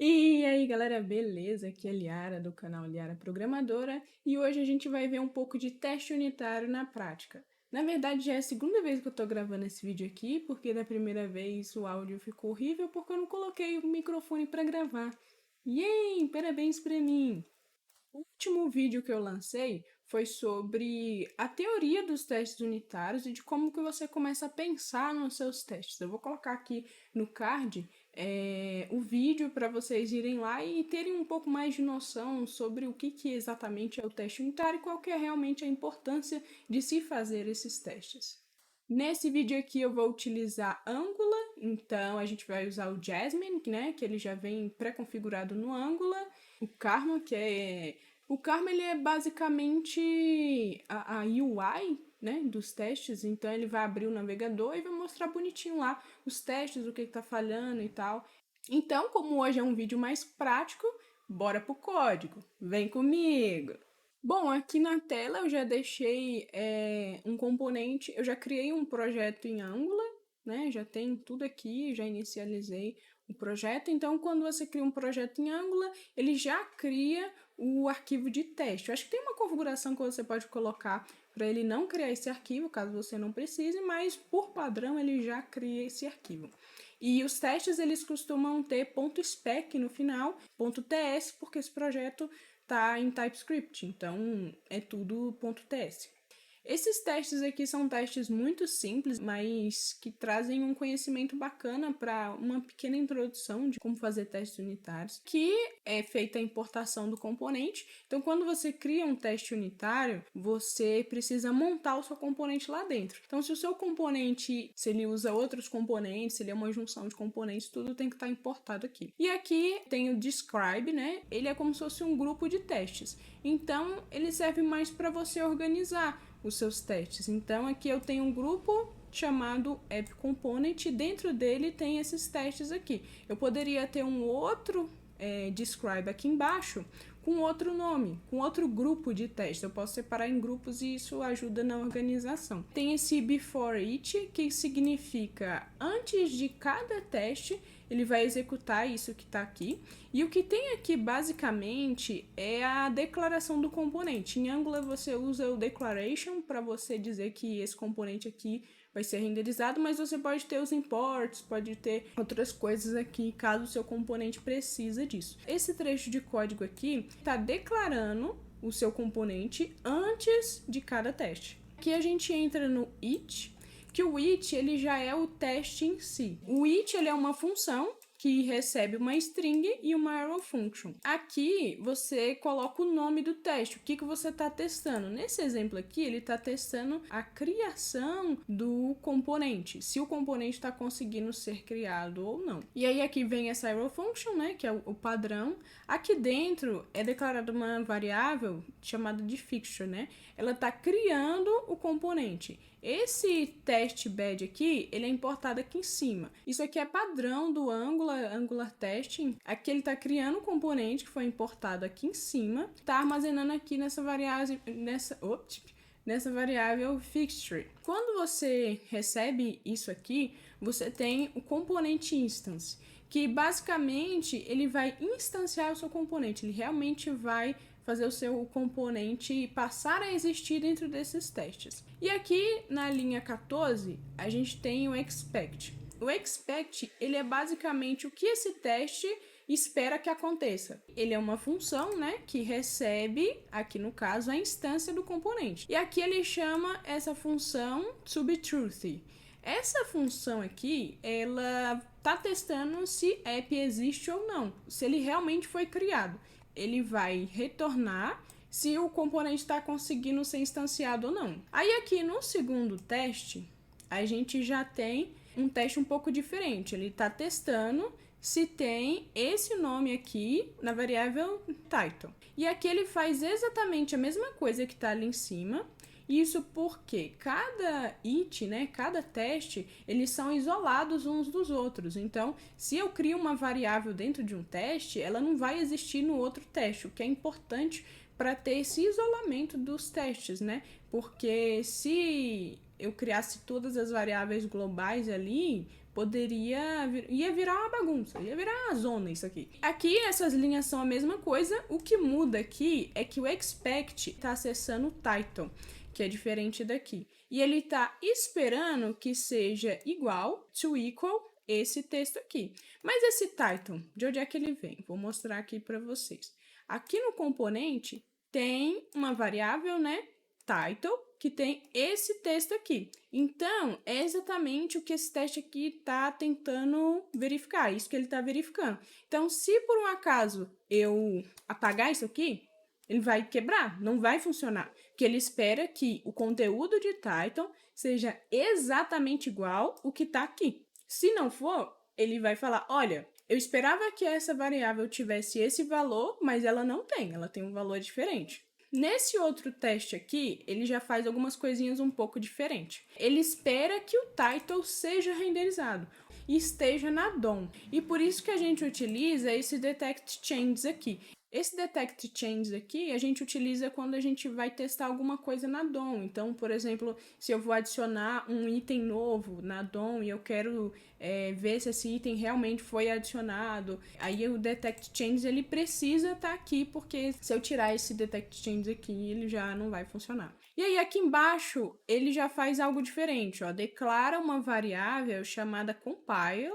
E aí, galera, beleza? Aqui é Liara do canal Liara Programadora e hoje a gente vai ver um pouco de teste unitário na prática. Na verdade, já é a segunda vez que eu tô gravando esse vídeo aqui, porque da primeira vez o áudio ficou horrível porque eu não coloquei o microfone para gravar. Yay! Parabéns pra mim! O último vídeo que eu lancei foi sobre a teoria dos testes unitários e de como que você começa a pensar nos seus testes. Eu vou colocar aqui no card o vídeo para vocês irem lá e terem um pouco mais de noção sobre o que exatamente é o teste unitário e qual que é realmente a importância de se fazer esses testes. Nesse vídeo aqui eu vou utilizar Angular, então a gente vai usar o Jasmine, né, que ele já vem pré-configurado no Angular, o Karma, O Karma ele é basicamente a UI, né, dos testes, então ele vai abrir o navegador e vai mostrar bonitinho lá os testes, o que está falhando e tal. Então, como hoje é um vídeo mais prático, bora pro código, vem comigo! Bom, aqui na tela eu já deixei um componente, eu já criei um projeto em Angular, né? Já tem tudo aqui, já inicializei o projeto. Então, quando você cria um projeto em Angular, ele já cria o arquivo de teste. Eu acho que tem uma configuração que você pode colocar para ele não criar esse arquivo, caso você não precise, mas por padrão ele já cria esse arquivo. E os testes eles costumam ter .spec no final, .ts, porque esse projeto tá em TypeScript, então é tudo .ts. Esses testes aqui são testes muito simples, mas que trazem um conhecimento bacana para uma pequena introdução de como fazer testes unitários, que é feita a importação do componente. Então, quando você cria um teste unitário, você precisa montar o seu componente lá dentro. Então, se o seu componente, se ele usa outros componentes, se ele é uma junção de componentes, tudo tem que estar importado aqui. E aqui tem o describe, né? Ele é como se fosse um grupo de testes. Então, ele serve mais para você organizar os seus testes. Então, aqui eu tenho um grupo chamado App Component e dentro dele tem esses testes aqui. Eu poderia ter um outro describe aqui embaixo com outro nome, com outro grupo de testes. Eu posso separar em grupos e isso ajuda na organização. Tem esse before each, que significa antes de cada teste, ele vai executar isso que está aqui. E o que tem aqui, basicamente, é a declaração do componente. Em Angular, você usa o declaration para você dizer que esse componente aqui vai ser renderizado, mas você pode ter os imports, pode ter outras coisas aqui, caso o seu componente precisa disso. Esse trecho de código aqui está declarando o seu componente antes de cada teste. Aqui a gente entra no each, que o each ele já é o teste em si. O each ele é uma função que recebe uma string e uma arrow function. Aqui você coloca o nome do teste, o que você está testando. Nesse exemplo aqui, ele está testando a criação do componente, se o componente está conseguindo ser criado ou não. E aí aqui vem essa arrow function, né, que é o padrão. Aqui dentro é declarada uma variável chamada de fixture, né? Ela está criando o componente. Esse teste bed aqui, ele é importado aqui em cima. Isso aqui é padrão do Angular Testing. Aqui ele está criando um componente que foi importado aqui em cima, está armazenando aqui nessa variável fixture. Quando você recebe isso aqui, você tem o componente instance, que basicamente ele vai instanciar o seu componente, ele realmente vai fazer o seu componente passar a existir dentro desses testes. E aqui na linha 14, a gente tem o expect. O expect, ele é basicamente o que esse teste espera que aconteça. Ele é uma função, né, que recebe, aqui no caso, a instância do componente. E aqui ele chama essa função subtruth. Essa função aqui, ela está testando se app existe ou não, se ele realmente foi criado. Ele vai retornar se o componente está conseguindo ser instanciado ou não. Aí aqui no segundo teste, a gente já tem um teste um pouco diferente. Ele está testando se tem esse nome aqui na variável title. E aqui ele faz exatamente a mesma coisa que está ali em cima. Isso porque cada it, né, cada teste, eles são isolados uns dos outros. Então, se eu crio uma variável dentro de um teste, ela não vai existir no outro teste, o que é importante para ter esse isolamento dos testes, né? Porque se eu criasse todas as variáveis globais ali, ia virar uma bagunça, ia virar uma zona isso aqui. Aqui essas linhas são a mesma coisa, o que muda aqui é que o expect está acessando o title, que é diferente daqui. E ele está esperando que seja igual, to equal, esse texto aqui. Mas esse title, de onde é que ele vem? Vou mostrar aqui para vocês. Aqui no componente tem uma variável, né? Title, que tem esse texto aqui. Então, é exatamente o que esse teste aqui está tentando verificar, isso que ele está verificando. Então, se por um acaso eu apagar isso aqui, ele vai quebrar, não vai funcionar, porque ele espera que o conteúdo de title seja exatamente igual o que está aqui. Se não for, ele vai falar, olha, eu esperava que essa variável tivesse esse valor, mas ela não tem, ela tem um valor diferente. Nesse outro teste aqui, ele já faz algumas coisinhas um pouco diferentes. Ele espera que o title seja renderizado e esteja na DOM. E por isso que a gente utiliza esse detect changes aqui. Esse detect changes aqui a gente utiliza quando a gente vai testar alguma coisa na DOM. Então, por exemplo, se eu vou adicionar um item novo na DOM e eu quero ver se esse item realmente foi adicionado, aí o detect changes ele precisa estar aqui, porque se eu tirar esse detect changes aqui, ele já não vai funcionar. E aí aqui embaixo ele já faz algo diferente, ó, declara uma variável chamada compile.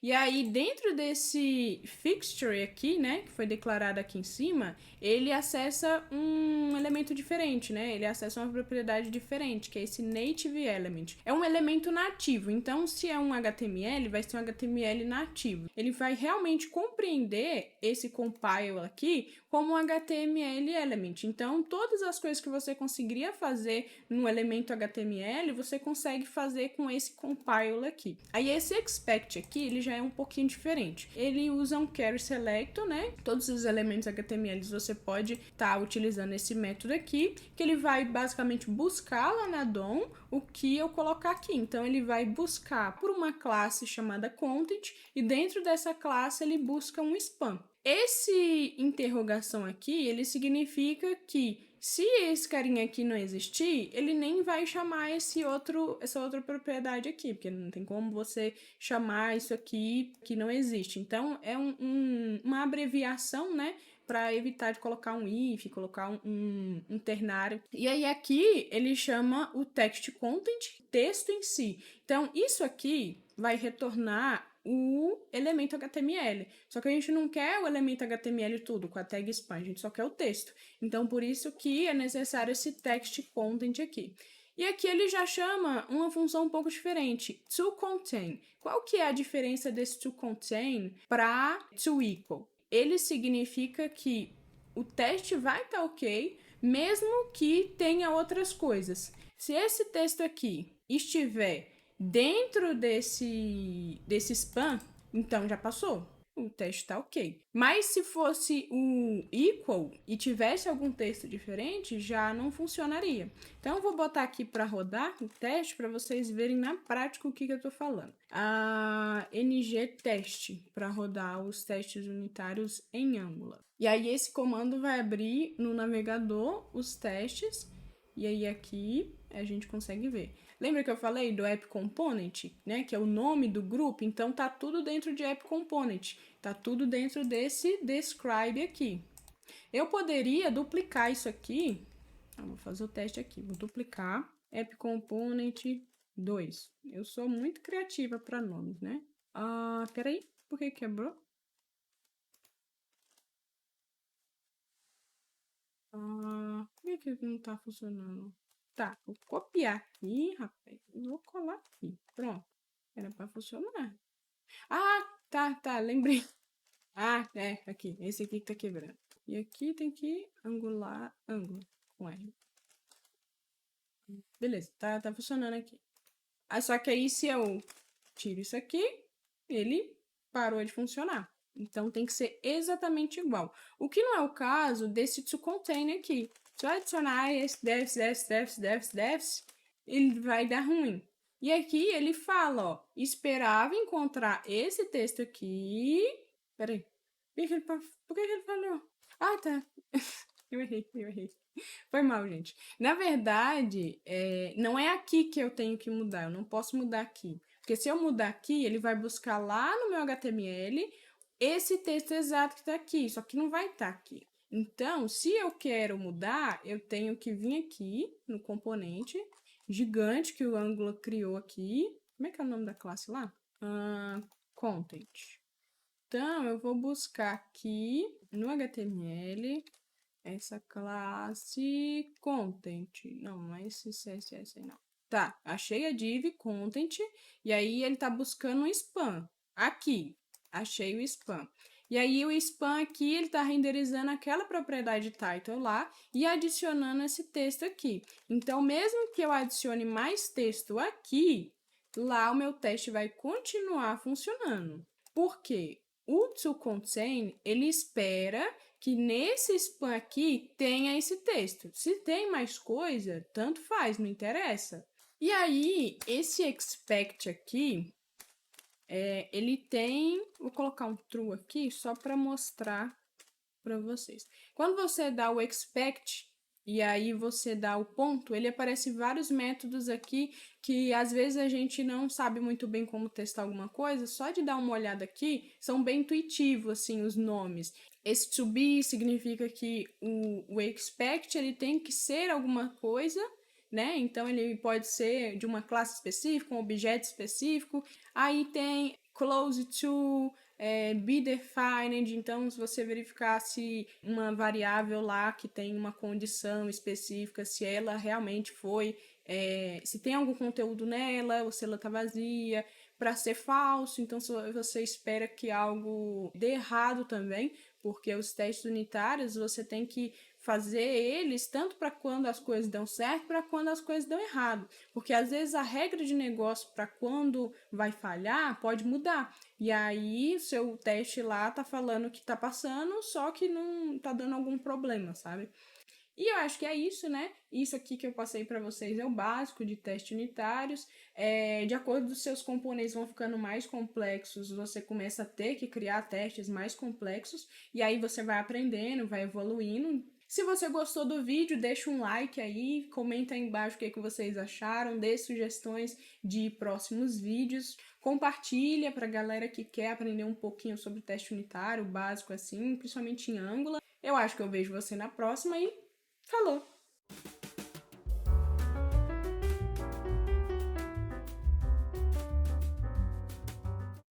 E aí, dentro desse fixture aqui, né, que foi declarado aqui em cima, ele acessa um elemento diferente, né? Ele acessa uma propriedade diferente, que é esse native element. É um elemento nativo, então se é um HTML, vai ser um HTML nativo. Ele vai realmente compreender esse compile aqui como um HTML element. Então, todas as coisas que você conseguiria fazer no elemento HTML, você consegue fazer com esse compile aqui. Aí, esse expect aqui, ele já é um pouquinho diferente. Ele usa um query selector, né? Todos os elementos HTML você pode estar utilizando esse método aqui, que ele vai basicamente buscar lá na DOM o que eu colocar aqui. Então, ele vai buscar por uma classe chamada content e dentro dessa classe ele busca um spam. Esse interrogação aqui, ele significa que se esse carinha aqui não existir, ele nem vai chamar essa outra propriedade aqui, porque não tem como você chamar isso aqui que não existe. Então, é uma abreviação, né, para evitar de colocar um if, colocar um ternário. E aí aqui ele chama o text content, texto em si. Então, isso aqui vai retornar o elemento HTML. Só que a gente não quer o elemento HTML tudo com a tag spam, a gente só quer o texto. Então, por isso que é necessário esse text content aqui. E aqui ele já chama uma função um pouco diferente, toContain. Qual que é a diferença desse toContain para toEqual? Ele significa que o teste vai estar ok, mesmo que tenha outras coisas. Se esse texto aqui estiver dentro desse spam, então já passou. O teste está ok. Mas se fosse o equal e tivesse algum texto diferente, já não funcionaria. Então, eu vou botar aqui para rodar o teste para vocês verem na prática o que eu estou falando. A ng teste para rodar os testes unitários em Angular. E aí, esse comando vai abrir no navegador os testes. E aí, aqui a gente consegue ver. Lembra que eu falei do App Component, né? Que é o nome do grupo? Então, tá tudo dentro de App Component. Tá tudo dentro desse describe aqui. Eu poderia duplicar isso aqui. Vou fazer o teste aqui. Vou duplicar App Component 2. Eu sou muito criativa para nomes, né? Peraí. Por que quebrou? Por que não tá funcionando? Tá, vou copiar aqui, rapaz. Vou colar aqui. Pronto. Era pra funcionar. Tá, lembrei. Aqui. Esse aqui que tá quebrando. E aqui tem que angular, ângulo, com R. Beleza, tá funcionando aqui. Só que aí se eu tiro isso aqui, ele parou de funcionar. Então tem que ser exatamente igual. O que não é o caso desse toContain aqui. Se eu adicionar esse devs, ele vai dar ruim. E aqui ele fala, ó, esperava encontrar esse texto aqui. Peraí. Por que ele falou? Tá. Eu errei. Foi mal, gente. Na verdade, não é aqui que eu tenho que mudar. Eu não posso mudar aqui. Porque se eu mudar aqui, ele vai buscar lá no meu HTML esse texto exato que está aqui, só que não vai estar aqui. Então, se eu quero mudar, eu tenho que vir aqui no componente gigante que o Angular criou aqui. Como é que é o nome da classe lá? Content. Então, eu vou buscar aqui no HTML essa classe content. Não é esse CSS aí, não. Tá, achei a div content e aí ele tá buscando um spam. Aqui, achei o spam. E aí o spam aqui, ele tá renderizando aquela propriedade title lá e adicionando esse texto aqui. Então, mesmo que eu adicione mais texto aqui, lá o meu teste vai continuar funcionando. Por quê? O toContain, ele espera que nesse spam aqui tenha esse texto. Se tem mais coisa, tanto faz, não interessa. E aí, esse expect aqui, ele tem... Vou colocar um true aqui só para mostrar para vocês. Quando você dá o expect e aí você dá o ponto, ele aparece vários métodos aqui que às vezes a gente não sabe muito bem como testar alguma coisa, só de dar uma olhada aqui, são bem intuitivos assim os nomes. Esse to be significa que o expect ele tem que ser alguma coisa, né? Então ele pode ser de uma classe específica, um objeto específico. Aí tem close to, be defined, então se você verificar se uma variável lá que tem uma condição específica, se ela realmente foi, se tem algum conteúdo nela, ou se ela está vazia, para ser falso, então se você espera que algo dê errado também, porque os testes unitários você tem que fazer eles tanto para quando as coisas dão certo, para quando as coisas dão errado. Porque às vezes a regra de negócio para quando vai falhar pode mudar. E aí seu teste lá tá falando que tá passando, só que não tá dando algum problema, sabe? E eu acho que é isso, né? Isso aqui que eu passei para vocês é o básico de testes unitários. De acordo com os seus componentes vão ficando mais complexos, você começa a ter que criar testes mais complexos, e aí você vai aprendendo, vai evoluindo. Se você gostou do vídeo, deixa um like aí, comenta aí embaixo o que vocês acharam, dê sugestões de próximos vídeos, compartilha para a galera que quer aprender um pouquinho sobre teste unitário, básico assim, principalmente em Angular. Eu acho que eu vejo você na próxima e falou!